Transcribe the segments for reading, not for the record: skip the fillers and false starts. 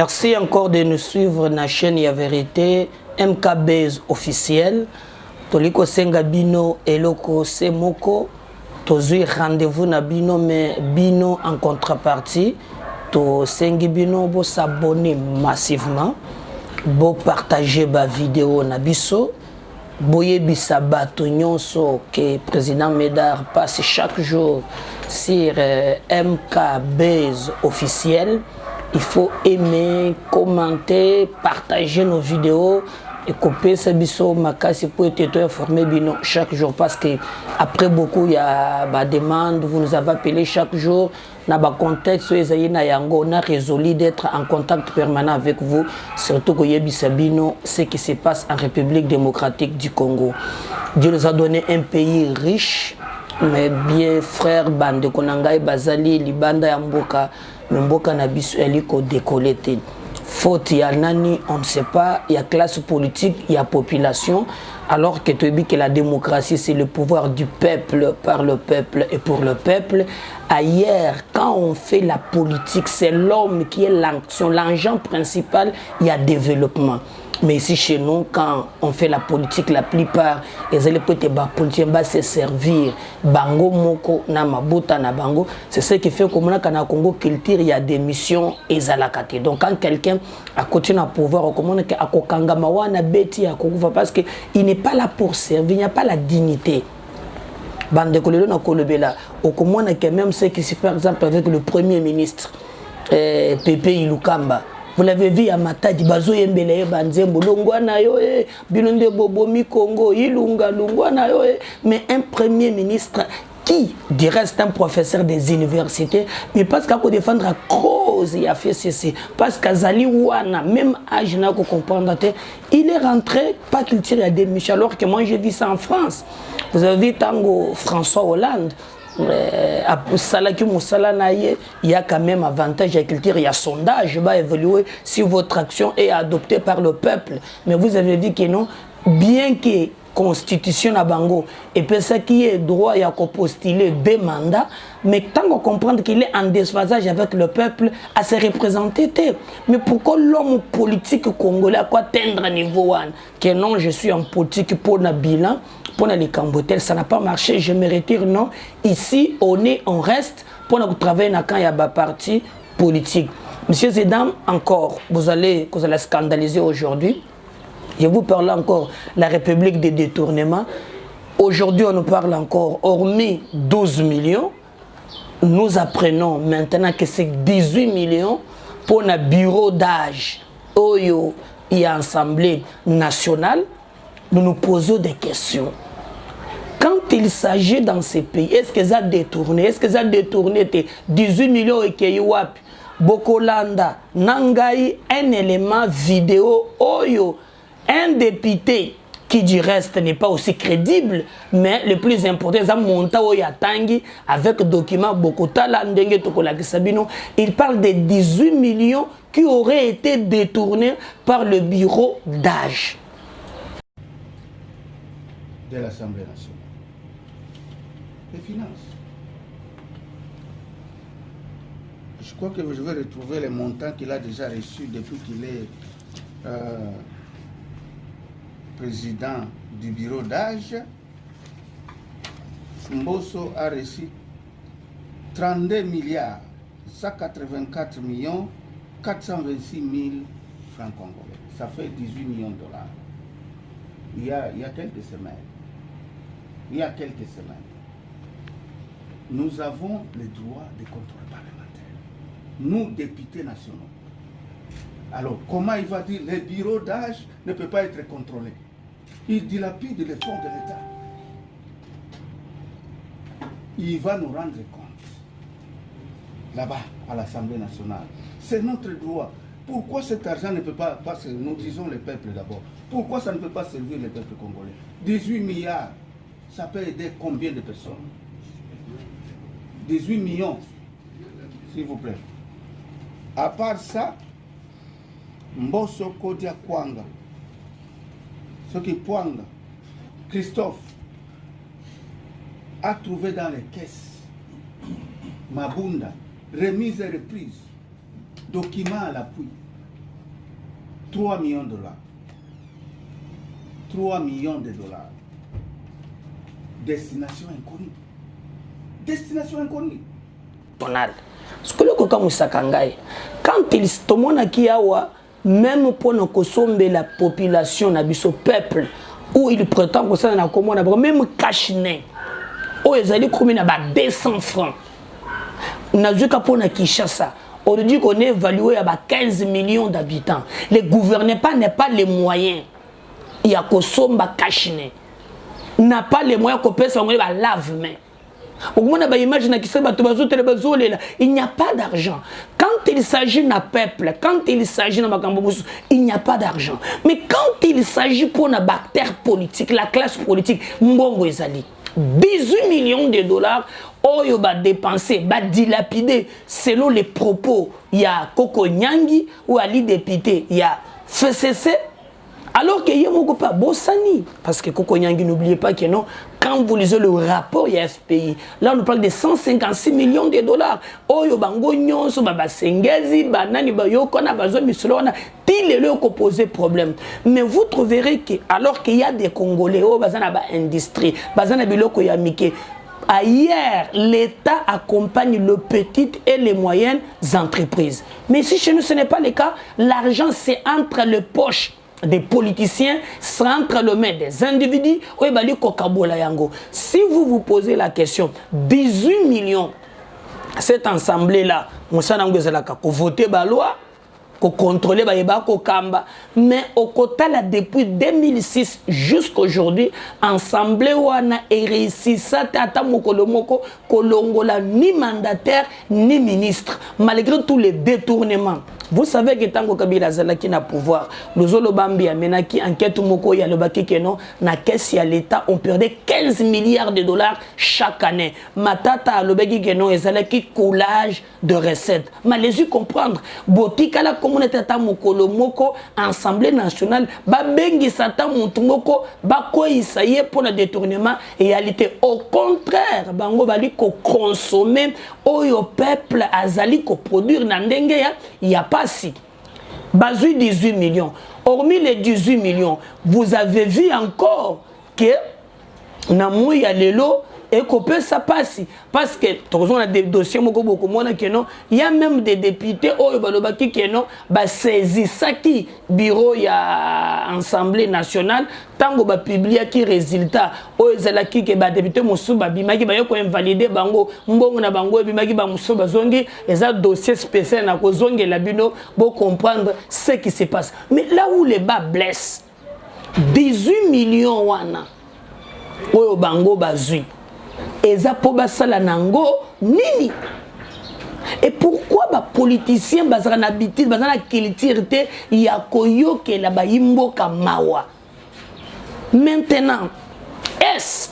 Merci encore de nous suivre na chaîne Ya Vérité MKBase officiel. Toliko senga bino eloko semoko. Tozui rendez-vous na bino mais bino en contrepartie. To sengi bino bo s'abonner massivement. Bo partager ba vidéo na biso. Boye bisaba to nyonso que président Médard passe chaque jour sur MKBase officiel. Il faut aimer, commenter, partager nos vidéos et copier ces bisous makasi pour être informé chaque jour parce que après beaucoup il y a des demandes, vous nous avez appelé chaque jour. On a résolu d'être en contact permanent avec vous, surtout que ce qui se passe en République démocratique du Congo. Dieu nous a donné un pays riche, mais bien frère Bande Konangai Bazali, Libanda Yamboka. Mboka na biso eliko décollé. Faute ya nani, on ne sait pas, il y a classe politique, il y a population, alors que tu dis que la démocratie c'est le pouvoir du peuple, par le peuple et pour le peuple. Ailleurs, quand on fait la politique, c'est l'homme qui est l'agent principal, il y a développement. Mais ici chez nous, quand on fait la politique, la plupart, les éléments politiques vont se servir. Bango moko na mabuta na bango. C'est ce qui fait que quand Congo culture, il y a des missions et zalakate. Donc quand quelqu'un a continué à pouvoir, parce qu'il n'est pas là pour servir, il n'y a pas la dignité. Bande kolelo na kolobela. Au commune que même ce qui se fait par exemple avec le premier ministre Pepe Ilukamba. Vous l'avez vu à Matadi, Bazo Yembele, Banzembo, Lungwana Yoe, Bilonde Bobomi Congo, Ilunga, Lungwana Yoe, mais un premier ministre qui, du reste, un professeur des universités, mais parce qu'il faut défendre la cause, il a fait ceci, parce qu'Azali Wana, même âge, n'a qu'à comprendre, il est rentré, pas qu'il tire à des missions, alors que moi j'ai vu ça en France. Vous avez vu Tango François Hollande. Il y a quand même avantage à culture, il y a sondage, va évoluer si votre action est adoptée par le peuple. Mais vous avez dit que non, bien que constitution à Bango et puis ça qui est droit il y a qu'à postuler des mandats, mais tant qu'on comprend qu'il est en déphasage avec le peuple à se représenter. Mais pourquoi l'homme politique congolais à quoi atteindre à niveau 1 que non, je suis en politique pour le bilan, pour les cambotel, ça n'a pas marché, je me retire, non. Ici, on reste pour travailler quand il y a des partis politiques. Monsieur Zedam, encore, vous allez scandaliser aujourd'hui. Je vous parle encore de la République des détournements. Aujourd'hui, on nous parle encore, hormis 12 millions, nous apprenons maintenant que c'est 18 millions pour un bureau d'âge. Oyo, il y a Assemblée nationale. Nous nous posons des questions. Quand il s'agit dans ces pays, est-ce qu'ils ont détourné? Est-ce qu'ils ont détourné 18 millions et qu'il y a Bokolanda, Nangai, un élément vidéo, Oyo, un député qui du reste n'est pas aussi crédible, mais le plus important, c'est Monta Oyatangi avec document Bokota Landenge Tokolaki Sabino. Il parle de 18 millions qui auraient été détournés par le bureau d'âge de l'Assemblée nationale. Les finances. Je crois que je vais retrouver les montants qu'il a déjà reçus depuis qu'il est président du bureau d'âge. Mbosso a reçu 32 milliards 184 millions 426 000 francs congolais. Ça fait 18 millions de dollars. Il y a quelques semaines. Nous avons le droit de contrôle parlementaire. Nous, députés nationaux. Alors, comment il va dire que le bureau d'âge ne peut pas être contrôlé? Il dilapide les fonds de l'État. Il va nous rendre compte. Là-bas, à l'Assemblée nationale. C'est notre droit. Pourquoi cet argent ne peut pas passer? Nous disons le peuple d'abord. Pourquoi ça ne peut pas servir le peuple congolais? 18 milliards, ça peut aider combien de personnes? 18 millions, s'il vous plaît. À part ça, Mbosso Kodia Kwanga, ce qui Kwanga, Christophe, a trouvé dans les caisses Mabunda, remise et reprise, documents à l'appui, 3 millions de dollars. 3 millions de dollars. Destination inconnue. Destination inconnue. Ce que le coca Moussakangaï, quand il se tombe qui awa, même pour nous consommer la population, le peuple, où il prétend que ça n'a commandé, même cachiné, où ils allaient communer à 200 francs. N'a vu qu'à pour Kinshasa. On dit qu'on est évalué à 15 millions d'habitants. Les gouvernements n'ont pas les moyens. Il y a que somba cachiné. N'a pas les moyens qu'on peut s'envoyer à lave-main. Il n'y a pas d'argent. Quand il s'agit d'un peuple, quand il s'agit d'un il n'y a pas d'argent. Mais quand il s'agit pour une bactère politique, la classe politique, Mbongo Ezali, 18 millions de dollars, Oyo va dépenser, va dilapider selon les propos. Il y a Koko Nyangi ou Ali député, il y a FCC. Alors qu'il y a beaucoup pas Bossani. Parce que Koko Nyangi, n'oubliez pas que non, quand vous lisez le rapport, il y a FPI. Là, on nous parle de 156 millions de dollars. Oyo bango nyonso, baba sengezi, banani, bayokona, bazo misolona, il est là qui pose problème. Mais vous trouverez que, alors qu'il y a des Congolais, oh, bazana ba industrie, bazana biloko yamike. Ailleurs, l'État accompagne les petites et les moyennes entreprises. Mais si chez nous, ce n'est pas le cas, l'argent, c'est entre les poches des politiciens, c'est entre les mains des individus. Si vous vous posez la question, 18 millions, cette assemblée-là, vous voter la loi, pour contrôler Kamba, mais au quota là depuis 2006 jusqu'à aujourd'hui, Assemblée wana est réussi ça tata mokolomoko kolongola ni mandataire ni ministre malgré tous les détournements. Vous savez que tant que Kabila Zalaki n'a pouvoir, nous avons Bambi Amenaki enquête moko ya le baki keno na caisse ya l'État on perdait 15 milliards de dollars chaque année. Matata le baki keno ezalaki coulage de recettes. Mais les yeux comprendre botika la communauté ta mokolo moko Assemblée nationale ba bengi sata mutu moko ba ko isaye pour le détournement et réalité au contraire bango bali ko consommer oyo peuple azali ko produire na ndenge ya il y a pas si. Bazui 18 millions. Hormis les 18 millions, vous avez vu encore que Namouya y a l'élo et qu'on peut ça passer. Parce que, on a des dossiers, il y a même des députés qui ont saisi ça qui bureau y a Assemblée nationale tant qu'on a publié qui résultat qui que député Moussouba bimaki ba yoko invalider bango mbongo na bango bimaki ba Moussouba zongi et un dossier spécial na ko zongi la bino pour comprendre ce qui se passe. Mais là où les bas blessent 18 millions wana oyo bango bazui eza po basala nango nini. Et pourquoi les politiciens bazana habitude bazana culture te ya koyoke la ba yimboka mawa. Maintenant est-ce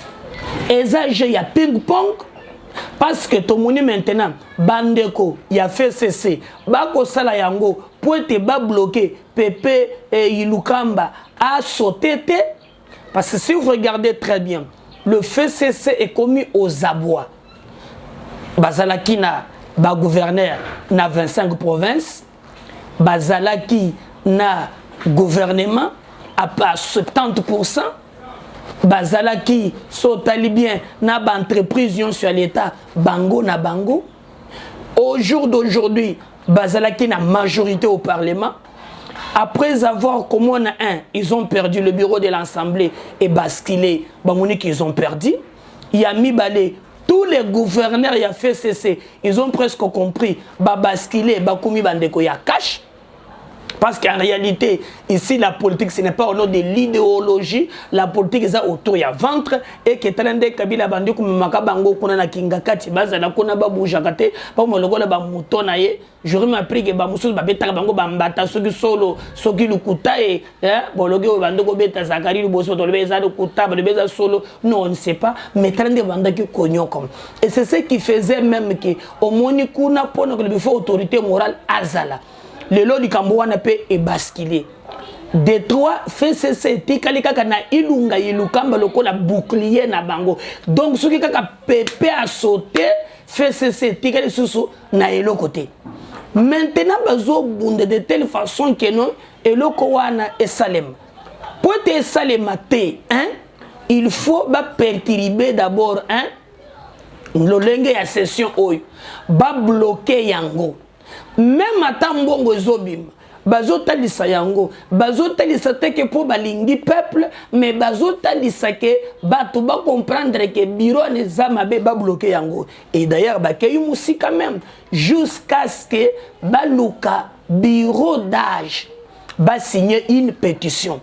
eza ya ping pong parce que tout le monde maintenant bandeko ya fait cesser bako sala yango pour être ba bloqué Pepe et Ilukamba a sauté parce que si vous regardez très bien le FCC est commis aux abois. Bazalaki na ba gouverneur na 25 provinces. Bazalaki na gouvernement à pas 70%. Bazalaki so talibien na ba entreprise sur l'État bango na bango. Au jour d'aujourd'hui, Bazalaki na majorité au Parlement. Après avoir, comme on a ils ont perdu le bureau de l'Assemblée et basculé, ils ont perdu. Il y a mis balé, tous les gouverneurs, il y a fait cesser, ils ont presque compris, basculé, bakoumi bandeko, il y a cash. Parce qu'en réalité, ici, la politique, ce n'est pas au nom de l'idéologie. La politique, c'est autour, il y a ventre. Et que Talende Kabila Bandi, comme Makabango, Kuna Kingakati, Bazana, Kuna Babu Jakate, Pamo Logo, Bamutonaye, j'aurais appris que Bamoussou, Babeta Bango, Bambata, Soki Solo, Soki Lukutae, Bologo, Bandoko Beta, Zakari, le Bosso, le Beza, le Kuta, le Beza Solo. Non, on ne sait pas. Mais Talende Bandaki Cognon comme. Et c'est ce qui faisait même que, au Monikuna, pour notre autorité morale, Azala. Le lot du Cambouana peut est basculé. Détroit fait cesser tikalika kana ilunga ilukamba lokola bouclier na bango. Donc ce qui kaka pépé a sauté fait cesser tikali susu na elo côté. Maintenant, bazo bunde de telle façon que non, et le kowana et salem. Pour te salemate, hein, il faut perturber d'abord, hein, l'olenge ya session oyo, ba bloquer yango. Même à mbongo zobim, bazo talisa yango, bazo talisa te que pour balingi peuple, mais bazo talisa que bato ba comprendre que bureau ne zamabe ba bloquer yango. Et d'ailleurs, ba keyu musi quand même, jusqu'à ce que baluka bureau d'âge ba signer une pétition.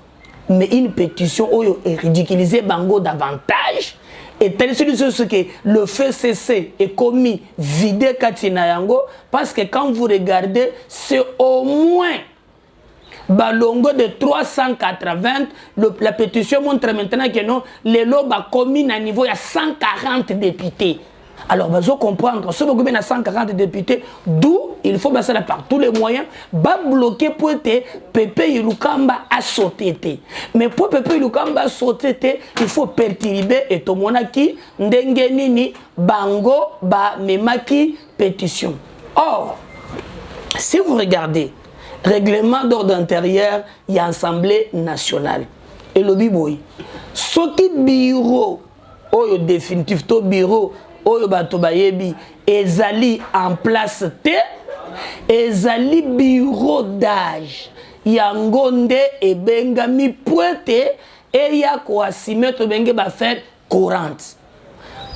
Mais une pétition oyo est ridiculisée bango davantage. Et tel ce que le fait cesser est commis vidé Katina Yango, parce que quand vous regardez, c'est au moins balongo de 380. La pétition montre maintenant que non, les lots a commis à niveau, il y a 140 députés. Alors, vous allez comprendre, si vous avez 140 députés, d'où il faut passer par tous les moyens, bloquer pour que Pepe Ilukamba a sauté. Mais pour Pepe Ilukamba a sauté, il faut perturber et tout le monde qui ndengenini bango ba memaki pétition. Or, si vous regardez, règlement d'ordre intérieur, il y a Assemblée nationale. Et le biboui, ce qui bureau, oh, définitif, to bureau, oyo bato bayebi ezali en place te ezali bureau d'âge yango nde ebengami poete eya koasime to benge ba faire courante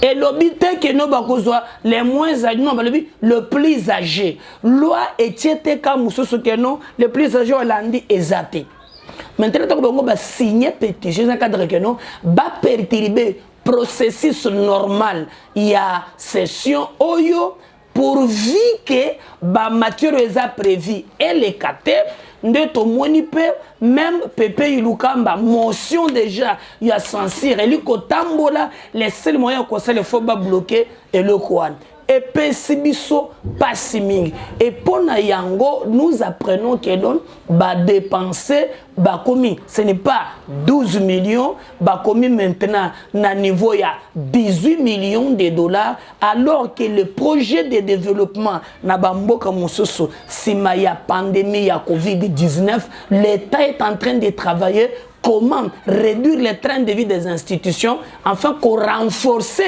et l'obité que nous bakozwa les moins âgés non balobi le plus âgé loi etiete ka musoso que non le plus âgé olandi ezate maintenant to bango ba signer pétition dans cadre que non ba perturber processus normal, il y a session oyo pourvu que ba matière est prévu et les catés de ton monipe même Pepe Ilukamba motion déjà il y a censure et lui kotambola les seuls moyens qu'on sait le faut pas bloquer et le kwan et pesibiso pas siming et pour na yango nous apprenons que donc ba dépenser ba commis ce n'est pas 12 millions ba commis maintenant na niveau ya 18 millions de dollars alors que le projet de développement na bamboka mososo sima ya pandémie ya Covid-19 l'État est en train de travailler comment réduire le train de vie des institutions afin qu'on renforce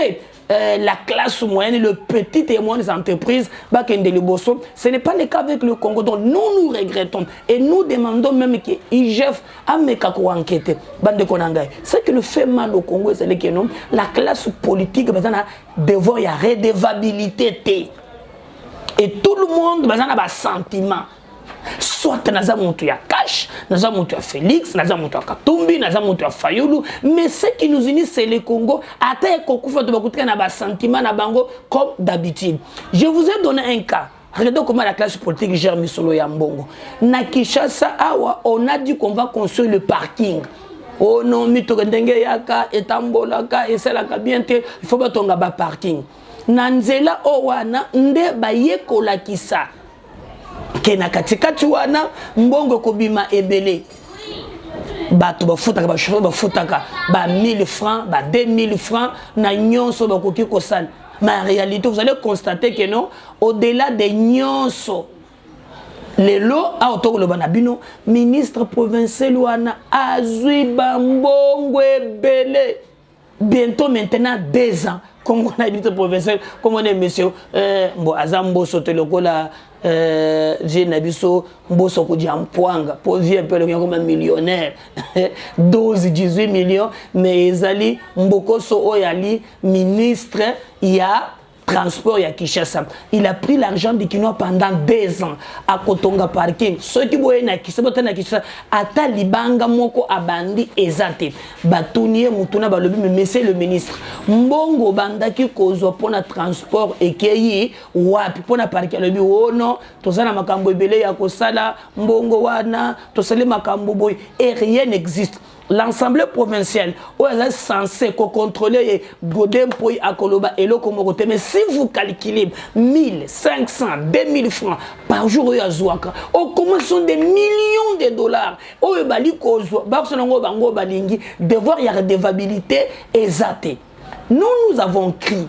la classe moyenne, le petit et moyennes entreprises, ce n'est pas le cas avec le Congo. Donc nous regrettons et nous demandons même que IGF a enquêté. Ce qui nous fait mal au Congo, c'est que la classe politique a devoir y redevabilité. Et tout le monde a un sentiment. Soit naza muntu ya Cash, naza muntu ya Félix, naza muntu ya Katumbi, naza muntu ya Fayulu, mais ce qui nous unit c'est le Congo. Ata kokufa to bakutika na ba sentiment na bango comme d'habitude. Je vous ai donné un cas. Regardez comment la classe politique gère Misolo ya Mbongo. Na Kinshasa awa, on a dit qu'on va construire le parking. Oh non, mito ndenge yaka etambolaka esalaka bien te, il faut batonga ba parking. Nanzela owana nde bayekola kisa. Kena katikati wana mbongo kobima ebele bato bafutaka ba chauffeur bafutaka ba 1000 francs ba 2000 francs na nyonso bakoki kosala mais en réalité vous allez constater que non au-delà de nyonso lelo a otoko bana bino ministre provincial wana azui bambongo ebele bientôt maintenant 2 ans comme on a dit provincial comme on est monsieur bon azambo sotelokola j'ai nabiso mboso ko diampoanga pour vivre peu comme un millionnaire 12-18 millions mais ezali mbokoso oyali ministre ya transport ya Kinshasa. Il a pris l'argent de Kinoa pendant 2 ans à Kotonga parking. Ceux qui voyaient na Kinshasa ata libanga moko abandi ezate. Batunier mutuna balobi mais monsieur le ministre. Mbongo bandaki kozwa pona transport ekeyi wapi pona parking lobi oh non tozana makambo ebele ya kosala mbongo wana tosali makambo boy et rien n'existe. L'Assemblée provinciale est censée contrôler Godem Poy à Koloba et le Komorote. Mais si vous calculez 1500, 2000 francs par jour, au comment sont des millions de dollars. Devoir y redevabilité exacte. Nous avons cru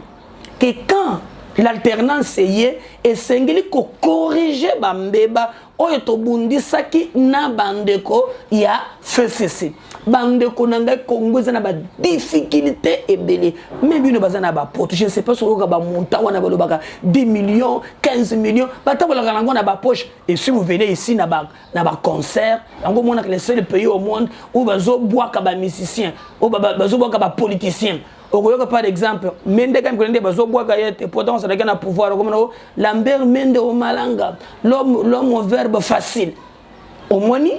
que quand l'alternance est esengeli ko corriger bambeba oyo tobundisaki na bandeko ya FCC. Bandeko nanga Congo za na ba difficulté ebele. Même bino bazana ba poche, je ne sais pas sur ka ba monta wana ba lobaka 10 millions, 15 millions, bata ba la na ba poche. Et si vous venez ici na ba concert, ngo mona que le seul pays au monde où bazo bois ka ba musicien, où bazo bois ka ba politicien. Par exemple, Mende quand il bazo bois ka yete, pourtant ça na pouvoir comme Lambert Mende au Malanga, l'homme au verbe facile. Au moni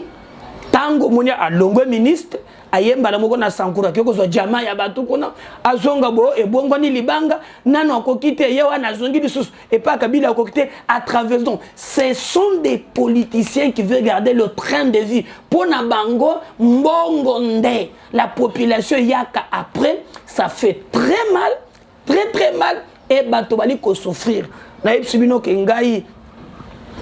tango monia a longo ministre ayemba la moko na sankura kyoko zo jama ya batu kuna azonga bo e bongo ni libanga nano kokite yewa na zongi lisusu et pas kabila kokite à travers donc ce sont des politiciens qui veulent garder le train de vie pour na bango mbongonde la population yaka après ça fait très mal et bato bali ko souffrir na ibsibino kengai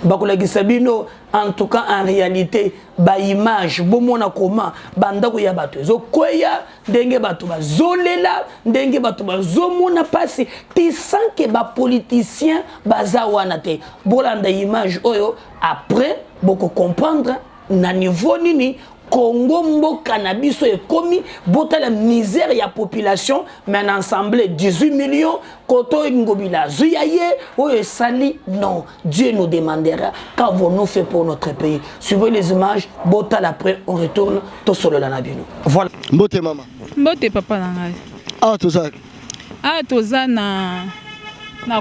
bakola Sabino en tout cas en réalité ba image bomona comment bandako ya bato zo koya ndenge bato bazolela ndenge bato bazomona pasi ti sans que ba politicien baza wana te bolanda image oyo après boko comprendre na niveau nini Congo mboka na biso ekomi bota la misère ya population mais en ensemble 18 millions koto ngobila zuyaye oyo sali non Dieu nous demandera qu'avons-nous fait pour notre pays. Suivez les images bota après on retourne to solo la nabino. Voilà. Mbote mama. Mbote papa na ngai. Toza na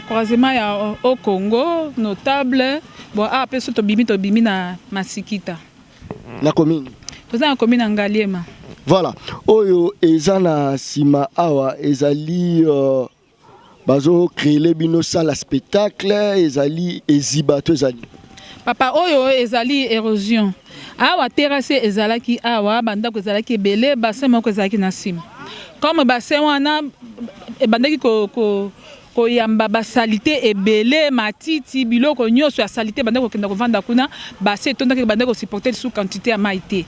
croisement ya au Congo notable bon peso to bimi na Masikita. Na commune. Toza na commune Ngaliema. Voilà. Oyo ezana sima awa ezali bazo créer bino salle spectacle ezali ezibato ezali. Papa oyo ezali érosion. Awa terrasse ezalaki awa bandako ezalaki belé bassin moko ezalaki na sima. Comme bassin wana bandaki ko yamba basalité ebele matiti biloko nyonso ya salité bandako kenda ko vanda kuna bassin tondaki bandako supporter sous quantité ya maïté.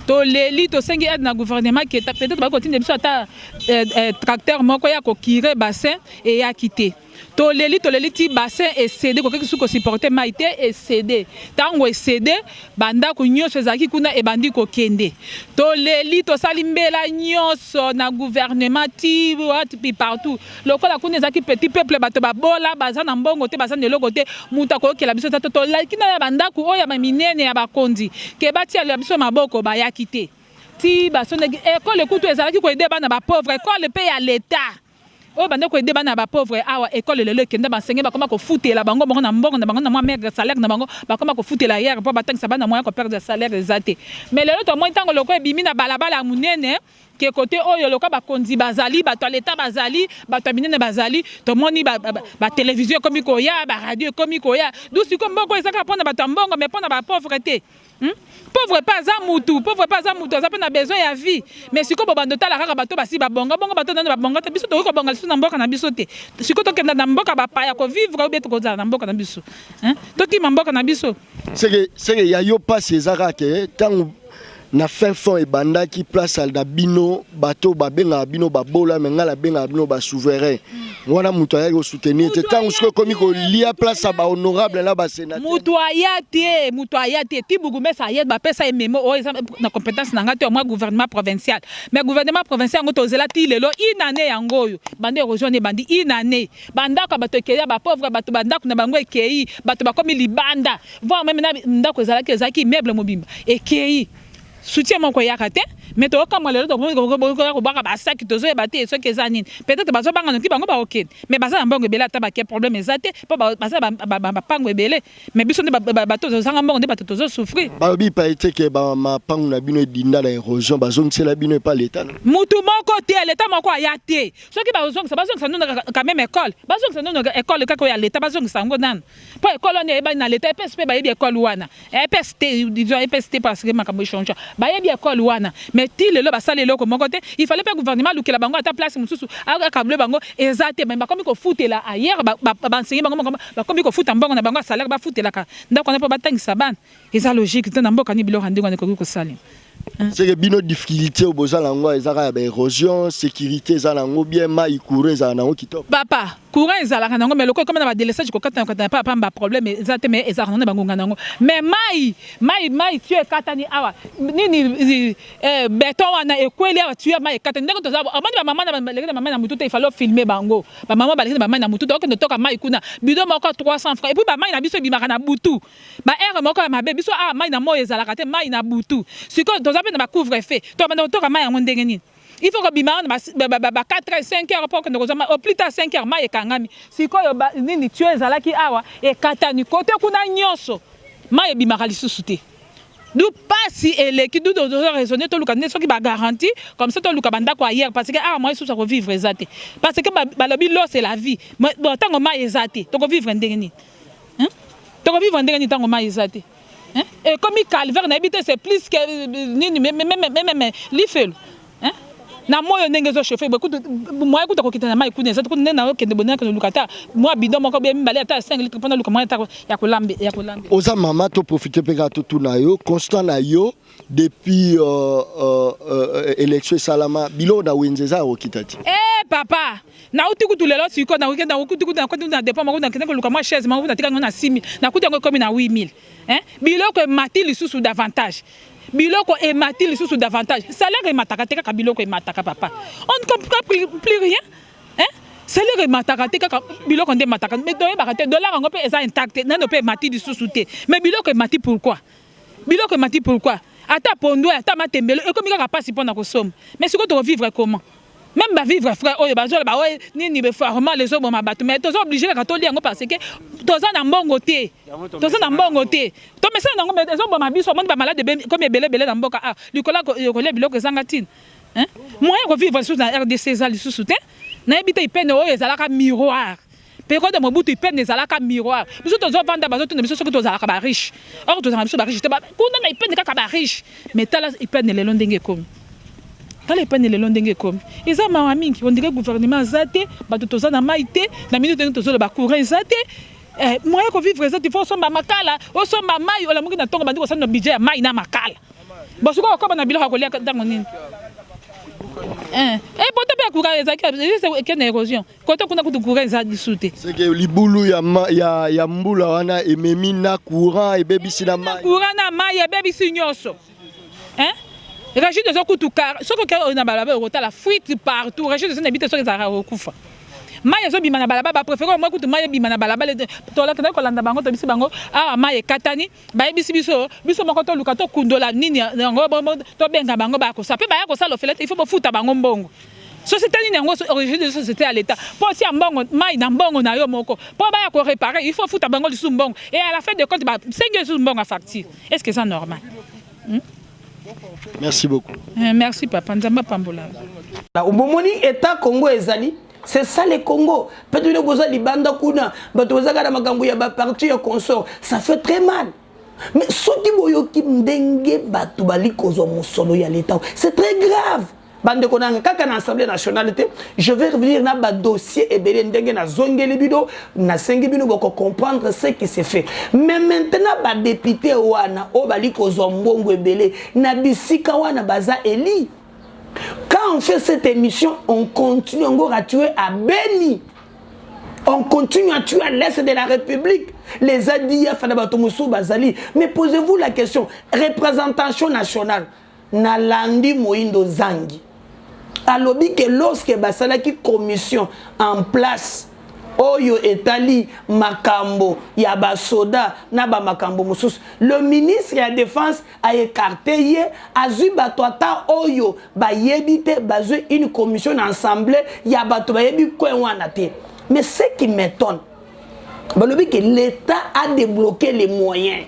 To leli to sengi aide na gouvernement qui peut-être ba continuer biso ata tracteur moko ya ko kire bassin et ya quitter. To leli ti bassin et cédé ko keki suko supporter maïté et cédé. Tango et cédé banda ko nyonso ezaki kuna e bandi ko kende. To leli to salimbela nyonso na gouvernement ti partout. Lokola kuna ezaki petit peuple bato ba bola baza na mbongo te baza neloko te muta ko kela biso to laki na banda ko oya ba minene ya bakondi ke bati ya biso maboko ba ya quitter. Ti basone école kutu ezalaki ko aider bana ba pauvre école paye à l'état. Oh bande ko débat na ba pauvre awa école lelo kenda ba enseigner ba koma ko foutela bango bango na mbongo na bango na maigre salaire na bango ba koma ko foutela hier pour batang sa bana moyen ko perdre salaire exacté mais lelo to mo ntango loko ebimi na balabala munene ke côté oyo loka ba konzi bazali ba toilette bazali ba tabinene bazali to moni ba télévision comme ko ya ba radio comme ko ya douci comme mbongo ezaka pona ba tambongo mais pona ba pauvreté. Pauvre pas à moutou, ça peut na besoin ya vie. Mais si ko bando tala kaka bato basi ba bonga bato na ba bonga te biso to ko bonga su na mboka na biso te. Si ko to kenda na mboka ba pa ya ko vivre ou beto ko za na mboka na biso. To ki mboka na biso. C'est que ya yo pas ces arake tant na fin fond et banda qui place al da bino bato ba benga bino ba bola menga la benga bino ba souverain. Wana mutu ya ko soutenir te tant usko komi ko lia place ba honorable là ba sénateur. Mutu ayate ti bugume sa yet ba pesa ememo o na compétence na ngate moi gouvernement provincial. Mais gouvernement provincial ngoto zela ti lelo inane yangoyo. Bande rejoindre bandi inane. Banda ka bato keya ba pauvre bato banda na bango ekei bato ba komi libanda. Voir même na ndako ezaki meuble mobimba. Ekei soutien mon koyaka te mais to comme le to ko baka ba saki to zo e baté so ke zanine peut-être bazo banga nti bango ba ok mais baza na mbongo ebele ata ba ke problème ezate po baza ba pango ebele mais biso ne bato zo sanga mbongo ne bato to zo souffrir ba bi pa été que ba ma pango na bino dinda la érosion bazo ntsela bino pas l'état mutu moko te l'état moko ayate so ki bazo ça bazo ça nous quand même école bazo ça nous école ka ko ya l'état bazo ça ngo nan po école ne ba na l'état PSP ba yebi école wana PST disons PST parce que makambo change ba yebi école wana mais ti lelo ba sale loko moko te il fallait pas gouvernement lukela bango ata place mususu aka kabule bango ezate mais ba komi ko foutela ailleurs ba enseigner bango ba komi ko futa mbongo na bango salaire ba foutela ka ndako na po batangisa bana eza logique te na mboka ni bilo handi ko sale C'est que bino difficulté au besoin lango ezaka ya érosion, sécurité za lango bien mai courant za nango kitoko. Papa, courant ezalaka nango mais loko comme na ba délaissage ko kata pas ba problème ezate mais ezalaka na bangonga nango. Mais mai tu es katani awa. Nini béton wana ekweli awa tu es mai katani ndeko toza. Amani ba maman na mutu te il fallait filmer bango. Ba maman baleki na maman na mutu donc ne toka mai kuna. Bidon moko 300 francs et puis ba mai na biso bimaka na butu. Ba air moko ya mabe biso ah mai na mo ezalaka te mai na butu. Siko toza na couvre-feu. Toi, maintenant, tu as un peu il faut que bima 4 et 5 heures pour que nous au plus tard 5 heures mai kangami. Si quoi ni tu es là qui awa et katani côté kuna nyonso. Mai bima kali susute. Nous pas si elle qui doit raisonner tout le cas qui va garantie comme ça tout le cas banda quoi hier parce que ah moi sous ça revivre exacté. Parce que balobi l'eau c'est la vie. Mais tant mai exacté. Tu vivre ndengeni. Hein? Tu vivre ndengeni tant mai exacté. Hein? Et comme il calvaire n'habite c'est plus que même l'ifel hein na moyo ndenge zo chauffer beaucoup moi écoute ko kitana mai kuna ça ko nena okende bonaka no lukata moi bidon moko bien mbali ata 5 litres pendant lukamana ta ya kolambe oza mama to profiter pe ka to tuna yo constant na yo depuis élection salama bilo na wenzeza okitati papa na uti kutu lelo siko na weekend na ukuti kutu na dépend mako na kenda luka moi chaise mako na tika na 6000 na kuti ngo comme na 8000 hein biloko matili sous davantage biloko et matili sous davantage salaire mataka teka biloko et mataka papa on ne comprend plus rien hein salaire mataka teka biloko ndé mataka mais doye bakate dollar ngo pe eza intact na no pe matili sous té mais biloko et mati pourquoi ata pondo ata matembelo et comme ka passe pour na kosom mais siko to vivre comment même ba vivre frère oyo bazola ba oyo nini be forma les hommes ma bato mais tozo obligé ka to liango parce que toza na mbongo te to mais ça nango mais ezo ba biso monde ba malade comme belé na mboka ah likola kolia biloko zangatine hein moi ko vivre sous la RDC za sous soutien na ebite ipene oyo ezalaka miroir Période de Mobutu ipene ezalaka miroir biso tozo vanda bazo tuna biso soki tozalaka ba riche or tozalaka biso ba riche te ba kuna na ipene kaka ba riche mais tala ipene lelo ndenge komi. Quand les peines les longs dengue comme ils ont mamie on dirait gouvernement zaté bato toza na maité na minute de tozo le bakouré zaté moi ko vivre zaté il faut so makala o so mamai ola muki na tonga bandi ko sa no budget mai na makala boso ko na biloko ko lia dango nini poto pe kouré zaké c'est que érosion côté kuna kutu kouré zaté souté c'est que libulu ya mbula wana ememi na courant et bebisi na mai courant na mai et bebisi nyoso hein. Régis de Zokoutoukar, ce qu'on a balabé au la fuite partout, Régis de son habité sur les arabes au Koufa. Maya zo bimana balaba préféré moi écoute maya bimana balaba to la kana ko landa bango to bisi bango ah maya katani ba bisi biso moko to luka to kundola nini ngo to benga bango ba ko ça peut ba ko ça le fait il faut ba futa bango mbongo. Société nini ngo origine de société à l'état. Pour si mbongo maya na mbongo na yo moko. Pour ba ko réparer, il faut futa bango du mbongo et à la fin de compte ba 5 sous mbongo à facture. Est-ce que c'est normal? Merci beaucoup. Merci papa. Nzamba pambola. La Omomoni État Congo ezali, c'est ça le Congo. Peut-être que vous avez banda kuna, bato zaka na makambo ya ba parti ya consort, ça fait très mal. Mais soki boyo ki ndenge bato bali kozo musolo ya l'État, c'est très grave. Bande konanga kaka na Assemblée nationale, je vais revenir na ba dossier et belé ndenge na zongeli bido na sengi bino boko comprendre ce qui s'est fait. Mais maintenant ba député wana o bali kozo mbongo ebele na bisika wana baza eli. Quand on fait cette émission, on continue encore à tuer à Beni. On continue à tuer à l'est de la République. Les ADF, Bazali. Mais posez-vous la question, représentation nationale, Nalandi Moindo Zangi. Alors que lorsque Basala qui commission en place, Oyo Etali Makambo, Yaba Soda, Naba Makambo Moussous, le ministre de la Défense a écarté, Azuba Toata Oyo, Bayebite, Bazou, une commission ensemble, Yaba Tobayebi Kouenwanate. Mais ce qui m'étonne, c'est que l'État a débloqué les moyens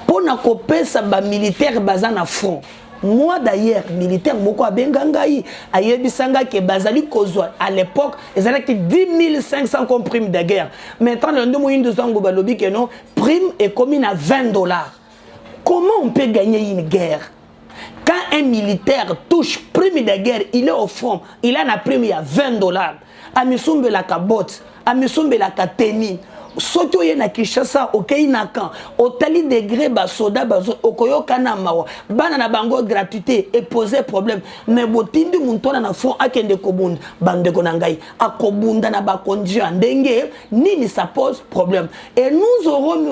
pour ne couper sa militaire basant à front. Moi d'ailleurs, militaire, beaucoup à Bengangaï, à Yebisanga, qui est Bazali Kozwa, à l'époque, ils avaient 10 500 comme prime de guerre. Maintenant, le nombre de Zango Balobi, que non, prime est commune à $20. Comment on peut gagner une guerre? Quand un militaire touche prime de guerre, il est au front, il a la prime, il y a $20. À Missoumbe la cabote, à Missoumbe la kateni. soki oye na Kinshasa okei na camp otali degré ba soda bazo okoyoka na mawa bana na bango gratuité et poser problème mais botindi muntona na fond akende kobunda bandeko na ngai akobunda na ba condition ndenge nini ça pose problème et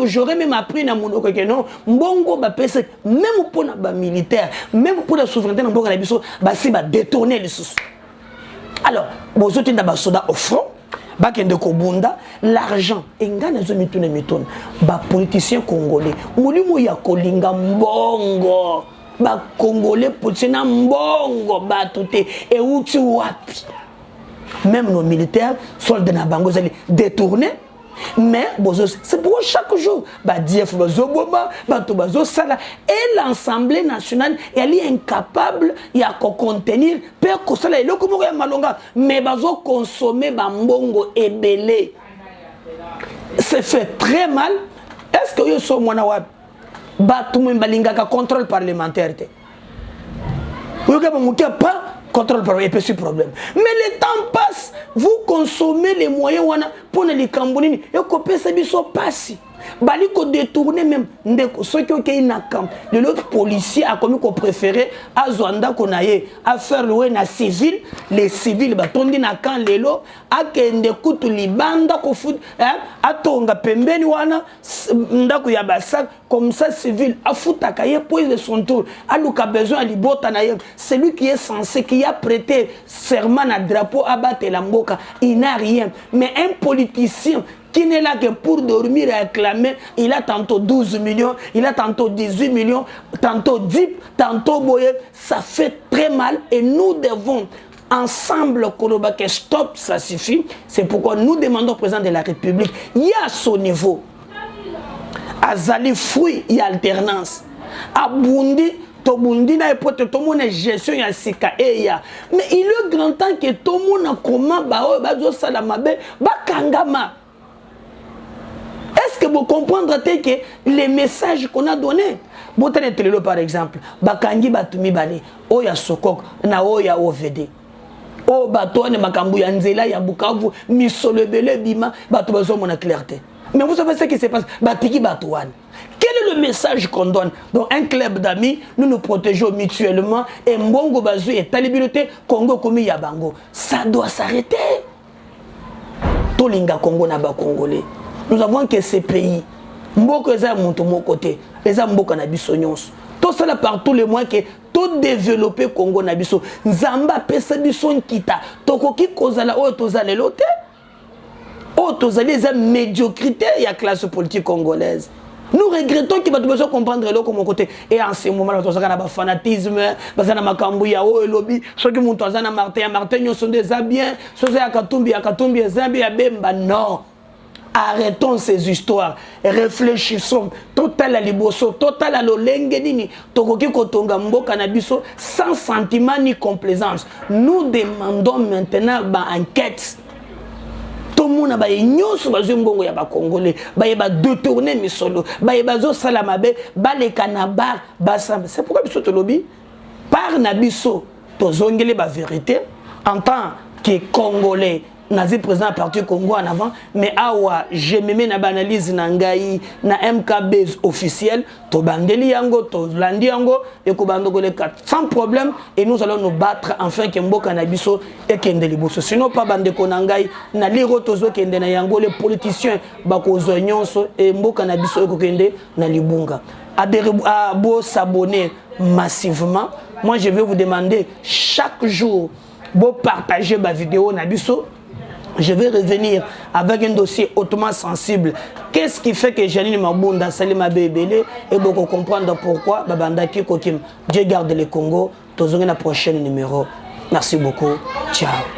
j'aurais même appris na munoko que non mbongo ba pese même pour na ba militaire même pour la souveraineté na mbongo na biso ba si ba détourner les sous alors bozoti na ba soda au front bakende kobunda l'argent engana zo mitune ba politiciens congolais mulimu ya kolinga mbongo ba congolais potina mbongo batote et uti wapi même nos militaires soldats na bango zali détourner mais c'est pour chaque jour ba DF bazoboma bato bazosala et l'Assemblée nationale elle est incapable ya contenir per ko sala eloko moko ya malonga mais bazo consommer ba mbongo ebele c'est fait très mal est-ce que yo so mwana wa bato mbalingaka contrôle parlementaire te yo ka ba pas contrôle parlementaire et puis problème mais le temps passe vous consommez les moyens wana pour les cambonini et copier ça biso passi bali ko détourner même ndeko soki okei na camp l'autre policier a commis qu'on préférait à Zwanda konaye à faire louer na civil les civils batondi na camp lelo akende kutu libanda ko foot atonga pembeni wana ndako ya basak comme ça civil afuta kaye pose de son tour aluka besoin libota na ye celui qui est censé qui a prêté serment à drapeau abattre la mboka il n'a rien mais un politicien qui n'est là que pour dormir et acclamer, il a tantôt 12 millions, il a tantôt 18 millions, tantôt 10, tantôt boye, ça fait très mal et nous devons ensemble que stop, ça suffit. C'est pourquoi nous demandons au président de la République, il y a à son niveau, à Zali fruit, il y a alternance, à Bundi, Tobundi na epote tout le monde gestion ya sika eya mais il est grand temps que tout le monde comment bazo salamabe bakangama. Est-ce que vous comprendrez que les messages qu'on a donnés, par exemple, bakangi batumi bale, oya sokok na oya OVD. O batone makambu ya nzela ya Bukavu, misolebele bima, bato bazo mona clarté. Mais vous savez ce qui se passe, batiki batouane. Quel est le message qu'on donne? Dans un club d'amis, nous nous protégeons mutuellement et mbongo bazu et talibiloté Congo komi yabango. Ça doit s'arrêter. Tolinga Congo na ba congolais. Nous avons que ces pays, mboko eza monto mon côté, eza mboka na biso nyonso. Tout ça par tous les moyens que tout développer Congo na biso. Nzamba pesa biso nkita. Tokoki kozala o tozala lote. O tozala eza médiocrité ya classe politique congolaise. Nous regrettons qu'il va besoin comprendre l'eau comme côté. Et en ce moment, nous avons un fanatisme, nous avons un cambuya, oh, et lobby, ceux qui montent à Martin, nous sommes des abiens, ceux qui ont Katumbi, Zambia, Bemba, non. Arrêtons ces histoires, réfléchissons, total à liboso, total à l'olengenini, tokoki kotonga mboka na biso, sans sentiment ni complaisance. Nous demandons maintenant une enquête. Tout le monde a dit que les gens ba Congolais, ba détourner misolo, ba zo salamabe, ba les canabar, ba ça. C'est pourquoi biso to lobby par nabiso to zongele ba vérité en tant que Congolais. Nazi président parti Congo en avant mais awa je me mets na analyse na ngai na MKB officiel to bandeli yango to landi yango et ko bandoko les 4 sans problème et nous allons nous battre enfin que mboka na biso et kende liboso sinon pas bandeko na ngai na liro tozo kende na yango les politiciens bako nyonso et mboka na biso ko kende na libunga à beau s'abonner massivement. Moi je vais vous demander chaque jour beau partager ma vidéo na biso. Je vais revenir avec un dossier hautement sensible. Qu'est-ce qui fait que Janine Mabunda, Salima Bébélé, et beaucoup comprendre pourquoi Babandaki Kokim. Dieu garde le Congo. Tous la prochaine numéro. Merci beaucoup. Ciao.